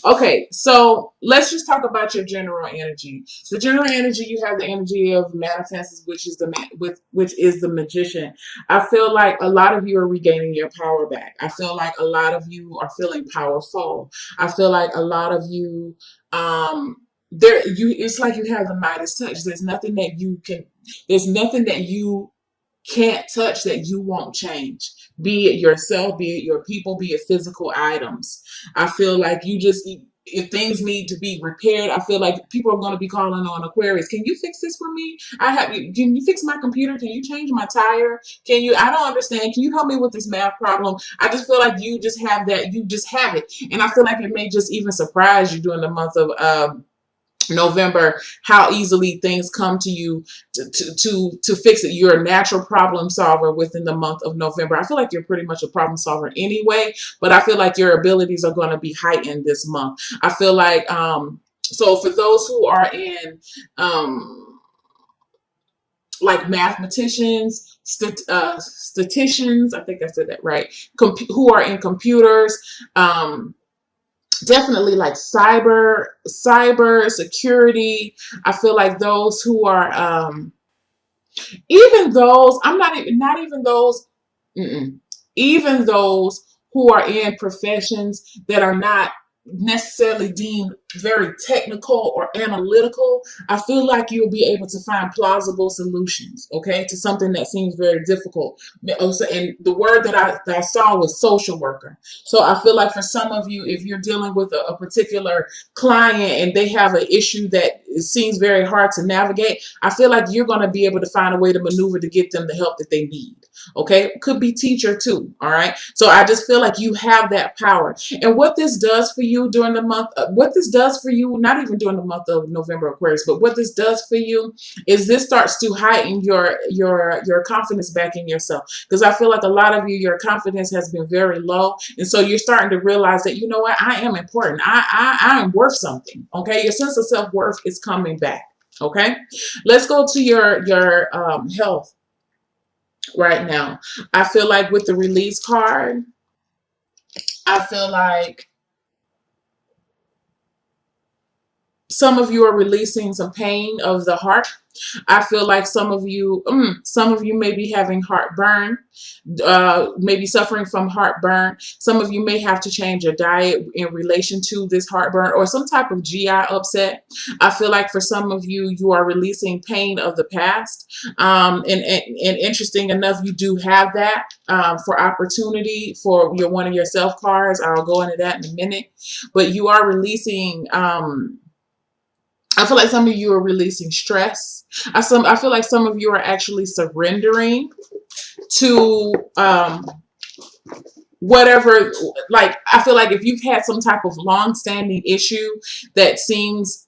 Okay, so let's just talk about your general energy. The general energy, you have the energy of manifestors, which is which is the magician. I feel like a lot of you are regaining your power back. I feel like a lot of you are feeling powerful. I feel like a lot of you, there you. It's like you have the Midas touch. There's nothing that you can't touch that you won't change. Be it yourself, be it your people, be it physical items. I feel like you just, if things need to be repaired, I feel like people are going to be calling on Aquarius. Can you fix this for me? Can you fix my computer? Can you change my tire? I don't understand. Can you help me with this math problem? I just feel like you just have that. You just have it. And I feel like it may just even surprise you during the month of, November, how easily things come to you to fix it. You're a natural problem solver within the month of November. I feel like you're pretty much a problem solver anyway, but I feel like your abilities are going to be heightened this month. I feel like so for those who are in like mathematicians, statisticians, I think I said that right, who are in computers, definitely like cyber security. I feel like those who are even those, I'm not even those, even those who are in professions that are not necessarily deemed very technical or analytical. I feel like you'll be able to find plausible solutions, okay, to something that seems very difficult. And the word that I saw was social worker. So I feel like for some of you, if you're dealing with a particular client and they have an issue that seems very hard to navigate, I feel like you're going to be able to find a way to maneuver to get them the help that they need. Okay, could be teacher too. All right, so I just feel like you have that power. And what this does for you during the month, what this does for you, not even during the month of November Aquarius, but what this does for you is this starts to heighten your confidence back in yourself. Because I feel like a lot of you, your confidence has been very low, and so you're starting to realize that, you know what, I am important. I am worth something. Okay, your sense of self worth is coming back. Okay, let's go to your health right now. I feel like with the release card, I feel like some of you are releasing some pain of the heart. I feel like some of you may be having heartburn, maybe suffering from heartburn. Some of you may have to change your diet in relation to this heartburn or some type of GI upset. I feel like for some of you, you are releasing pain of the past. And interesting enough, you do have that for opportunity for one of your self cards. I'll go into that in a minute. But you are releasing. I feel like some of you are releasing stress. I feel like some of you are actually surrendering to whatever. Like, I feel like if you've had some type of long-standing issue that seems,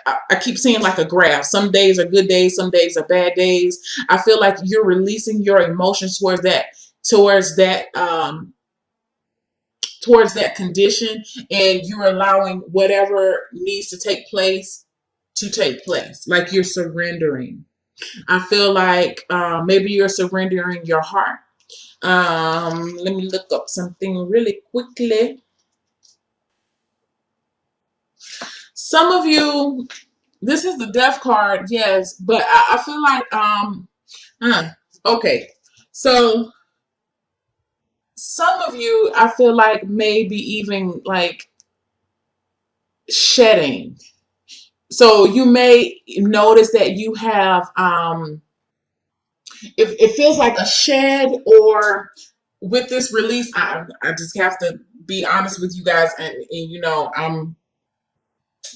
I keep seeing like a graph. Some days are good days, some days are bad days. I feel like you're releasing your emotions towards that condition, and you're allowing whatever needs to take place to take place. Like you're surrendering. I feel like maybe you're surrendering your heart. Let me look up something really quickly. Some of you, this is the death card, yes, but I feel like okay. So some of you, I feel like maybe even like shedding. So you may notice that you have it feels like a shed, or with this release, I just have to be honest with you guys, and you know, I'm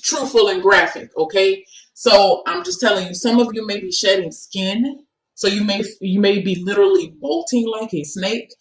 truthful and graphic, okay? So I'm just telling you, some of you may be shedding skin. So you may be literally bolting like a snake,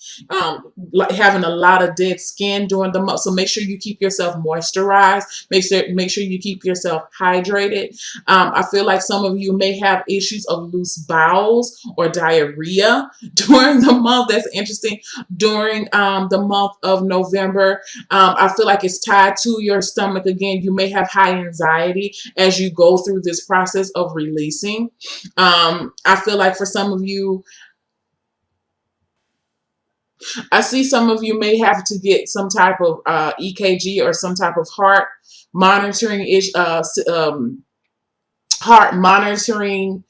like having a lot of dead skin during the month. So make sure you keep yourself moisturized. Make sure you keep yourself hydrated. I feel like some of you may have issues of loose bowels or diarrhea during the month. That's interesting. During the month of November, I feel like it's tied to your stomach again. You may have high anxiety as you go through this process of releasing. I feel like for some of you, I see some of you may have to get some type of EKG or some type of heart monitoring heart monitoring.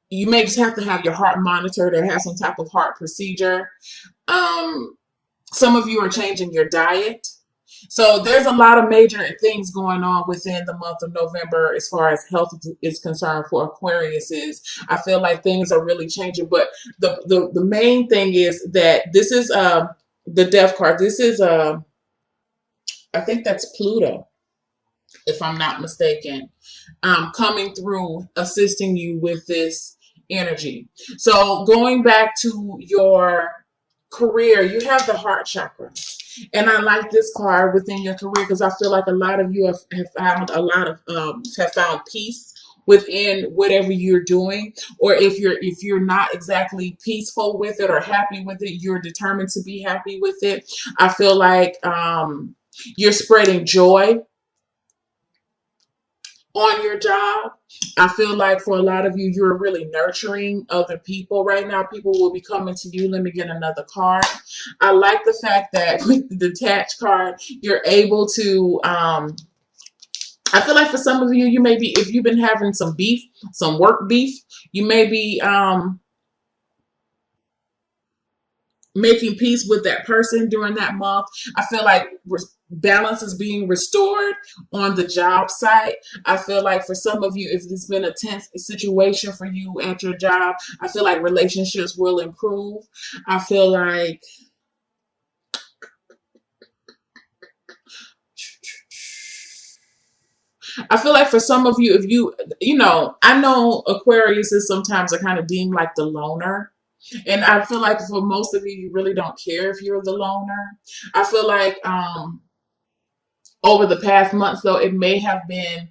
You may just have to have your heart monitored or have some type of heart procedure. Um, some of you are changing your diet. So there's a lot of major things going on within the month of November as far as health is concerned for Aquarius. I feel like things are really changing, but the main thing is that this is the death card. This is I think that's Pluto, if I'm not mistaken, coming through, assisting you with this energy. So going back to your career, you have the heart chakra. And I like this card within your career because I feel like a lot of you have found have found peace within whatever you're doing, or if you're not exactly peaceful with it or happy with it, you're determined to be happy with it. I feel like you're spreading joy on your job. I feel like for a lot of you, you're really nurturing other people right now. People will be coming to you. Let me get another card. I like the fact that with the detached card, you're able to, I feel like for some of you, you may be, if you've been having some beef, some work beef, you may be making peace with that person during that month. I feel like balance is being restored on the job site. I feel like for some of you, if it's been a tense situation for you at your job, I feel like relationships will improve. I feel like for some of you, if I know Aquarius is sometimes are kind of deemed like the loner. And I feel like for most of you, you really don't care if you're the loner. I feel like over the past months, though, it may have been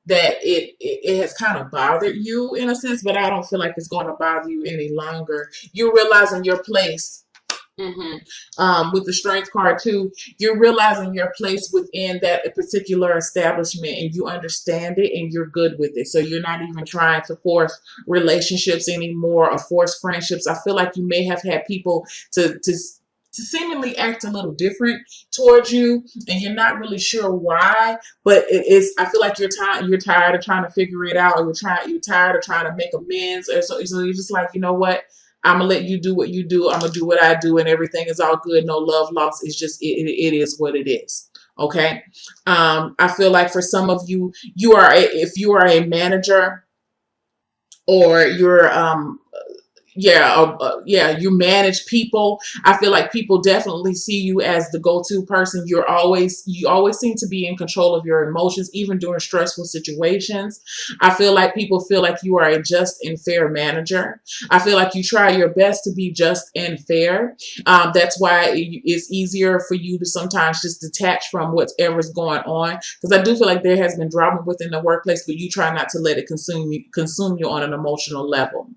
that it has kind of bothered you in a sense, but I don't feel like it's going to bother you any longer. You're realizing your place. With the strength card too, you're realizing your place within that particular establishment, and you understand it, and you're good with it. So you're not even trying to force relationships anymore or force friendships. I feel like you may have had people to seemingly act a little different towards you, and you're not really sure why. But it is. I feel like you're tired. You're tired of trying to figure it out, or you're tired of trying to make amends, or so you're just like, you know what? I'm gonna let you do what you do. I'm gonna do what I do, and everything is all good. No love lost. It's just it is what it is. Okay. I feel like for some of you, if you are a manager, or you're you manage people. I feel like people definitely see you as the go-to person. You always seem to be in control of your emotions, even during stressful situations. I feel like people feel like you are a just and fair manager. I feel like you try your best to be just and fair. That's why it's easier for you to sometimes just detach from whatever's going on, because I do feel like there has been drama within the workplace, but you try not to let it consume you on an emotional level.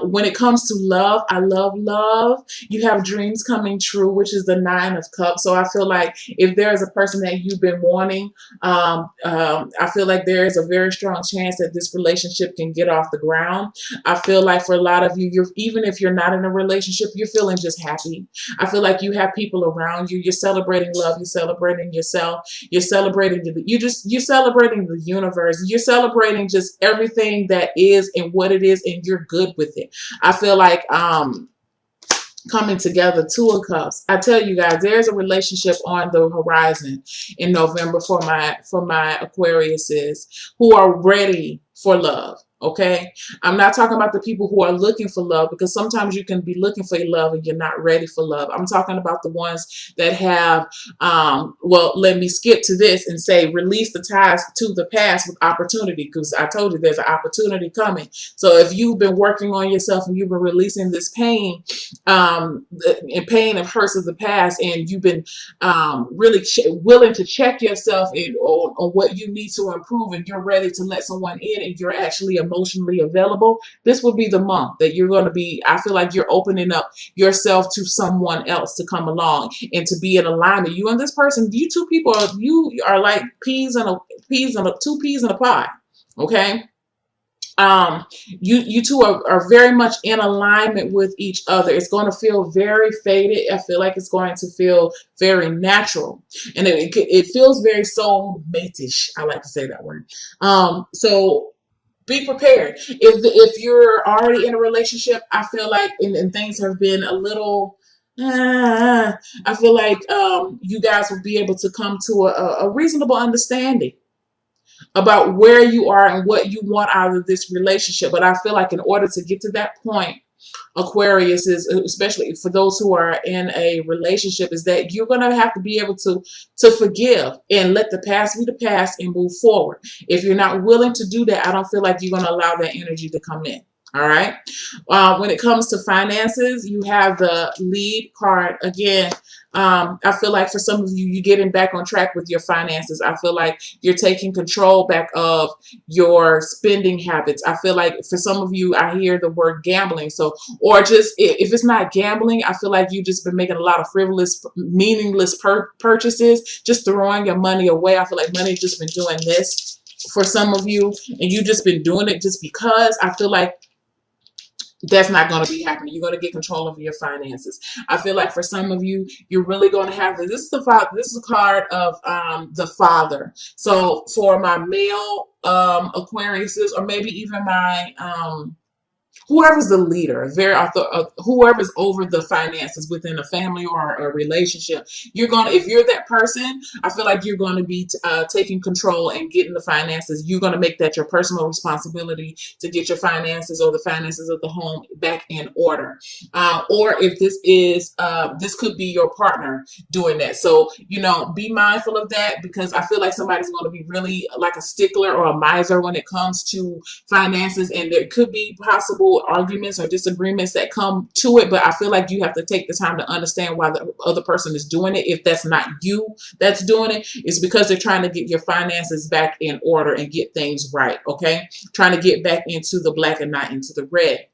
When it comes to love, I love love. You have dreams coming true, which is the 9 of Cups. So I feel like if there is a person that you've been wanting, I feel like there is a very strong chance that this relationship can get off the ground. I feel like for a lot of you, even if you're not in a relationship, you're feeling just happy. I feel like you have people around you. You're celebrating love. You're celebrating yourself. You're celebrating you're celebrating the universe. You're celebrating just everything that is and what it is, and you're good with it. I feel like coming together, 2 of Cups. I tell you guys, there's a relationship on the horizon in November for my Aquariuses who are ready for love. Okay, I'm not talking about the people who are looking for love, because sometimes you can be looking for love and you're not ready for love. I'm talking about the ones that have, well, let me skip to this and say, release the ties to the past with opportunity, because I told you there's an opportunity coming. So if you've been working on yourself and you've been releasing this pain, and pain and hurts of the past, and you've been really willing to check yourself on what you need to improve, and you're ready to let someone in, and you're actually emotionally available, this will be the month that you're going to be, I feel like you're opening up yourself to someone else to come along and to be in alignment. You and this person, you two people you are like two peas in a pod. Okay. You two are very much in alignment with each other. It's going to feel very faded. I feel like it's going to feel very natural, and it feels very soulmate-ish. I like to say that word. So be prepared. If you're already in a relationship, I feel like and things have been a little. I feel like you guys will be able to come to a reasonable understanding about where you are and what you want out of this relationship. But I feel like in order to get to that point, Aquarius is, especially for those who are in a relationship, is that you're going to have to be able to forgive and let the past be the past and move forward. If you're not willing to do that, I don't feel like you're going to allow that energy to come in. All right. When it comes to finances, you have the lead card again. I feel like for some of you, you're getting back on track with your finances. I feel like you're taking control back of your spending habits. I feel like for some of you, I hear the word gambling. So, or just if it's not gambling, I feel like you've just been making a lot of frivolous, meaningless purchases, just throwing your money away. I feel like money's just been doing this for some of you, and you've just been doing it just because. I feel like that's not going to be happening. You're going to get control of your finances. I feel like for some of you, you're really going to have this. This is the father. This is a card of the father. So for my male Aquariuses, or maybe even my whoever's the leader, whoever's over the finances within a family or a relationship, if you're that person, I feel like you're going to be taking control and getting the finances. You're going to make that your personal responsibility to get your finances or the finances of the home back in order. Or if this could be your partner doing that. So, be mindful of that, because I feel like somebody's going to be really like a stickler or a miser when it comes to finances, and there could be possible arguments or disagreements that come to it, but I feel like you have to take the time to understand why the other person is doing it. If that's not you that's doing it, it's because they're trying to get your finances back in order and get things right. Okay, trying to get back into the black and not into the red.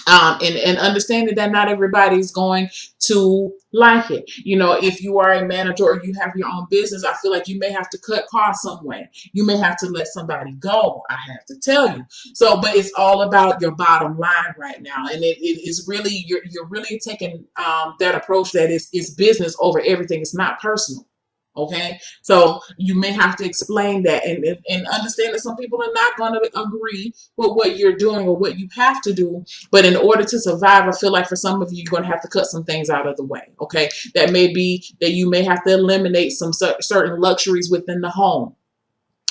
And understanding that not everybody's going to like it. If you are a manager or you have your own business, I feel like you may have to cut costs somewhere. You may have to let somebody go. I have to tell you. So, but it's all about your bottom line right now, and it is really you're really taking that approach that is business over everything. It's not personal. Okay, so you may have to explain that and understand that some people are not going to agree with what you're doing or what you have to do. But in order to survive, I feel like for some of you, you're going to have to cut some things out of the way. Okay, that may be that you may have to eliminate some certain luxuries within the home.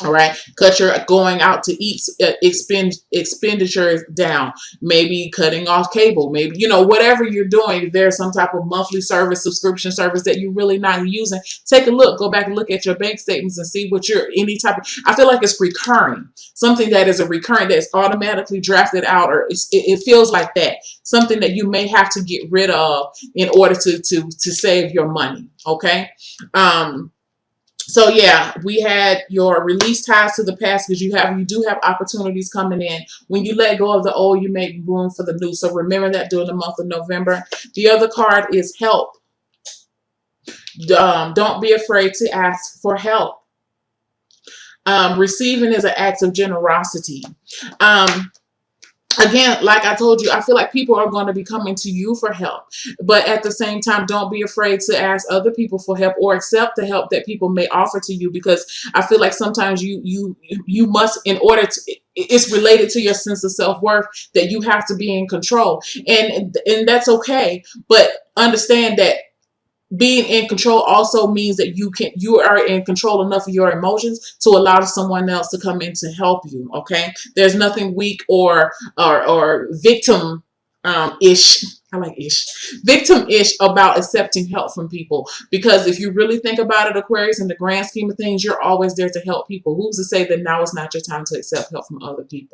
All right, cut your going out to eat expenditures down. Maybe cutting off cable. Maybe whatever you're doing. If there's some type of monthly service, subscription service that you're really not using, take a look. Go back and look at your bank statements and see what I feel like it's recurring. Something that is a recurring that's automatically drafted out, or it feels like that. Something that you may have to get rid of in order to save your money. Okay. So yeah, we had your release ties to the past, because you do have opportunities coming in. When you let go of the old, you make room for the new. So remember that during the month of November. The other card is help. Don't be afraid to ask for help. Receiving is an act of generosity. Again, like I told you, I feel like people are going to be coming to you for help. But at the same time, don't be afraid to ask other people for help or accept the help that people may offer to you, because I feel like sometimes you must, in order to, it's related to your sense of self-worth, that you have to be in control. And that's okay. But understand that being in control also means that you are in control enough of your emotions to allow someone else to come in to help you. Okay, there's nothing weak or victim ish. I like ish. Victim-ish about accepting help from people, because if you really think about it, Aquarius, in the grand scheme of things, you're always there to help people. Who's to say that now is not your time to accept help from other people?